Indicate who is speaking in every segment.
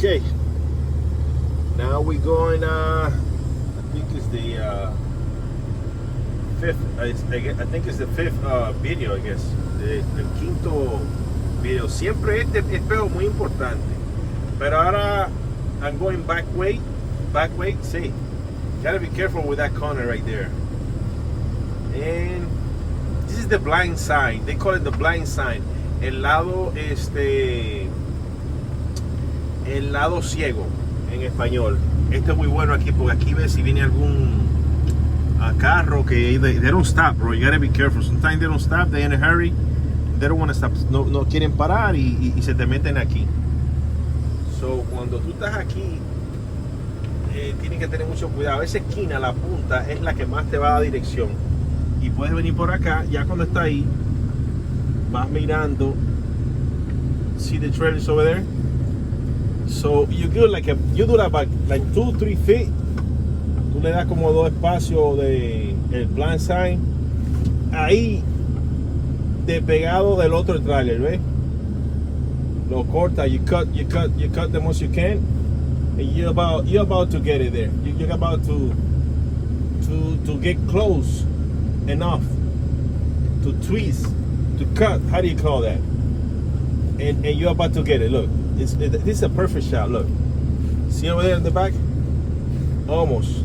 Speaker 1: Okay, now we're going. I think it's the fifth. I think it's the fifth video. I guess el quinto video. Siempre este espejo muy importante. Pero ahora I'm going back way. See, gotta be careful with that corner right there. And this is the blind side. They call it the blind side. El lado el lado ciego en español. Este es muy bueno aquí porque aquí ves si viene algún carro que they don't stop, bro. You gotta be careful. Sometimes they don't stop, they're in a hurry. They don't want to stop. No quieren parar y se te meten aquí. So, cuando tú estás aquí, tienes que tener mucho cuidado. Esa esquina, la punta, es la que más te va a dar dirección. Y puedes venir por acá, ya cuando está ahí, vas mirando. See the trailers over there? So you do you do about like 2-3 feet. Tú le das como 2 espacios de el blind side. Ahí despegado del otro trailer, ¿ves? Lo corta, you cut the most you can, and you're about to get it there. You're about to get close enough to twist, to cut. How do you call that? And you're about to get it. Look. This is a perfect shot. Look, see over there in the back, almost.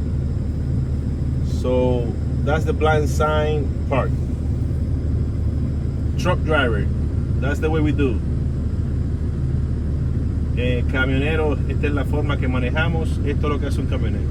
Speaker 1: So that's the blind sign part. Truck driver, that's the way we do. Camionero, esta es la forma que manejamos. Esto es lo que hace un camionero.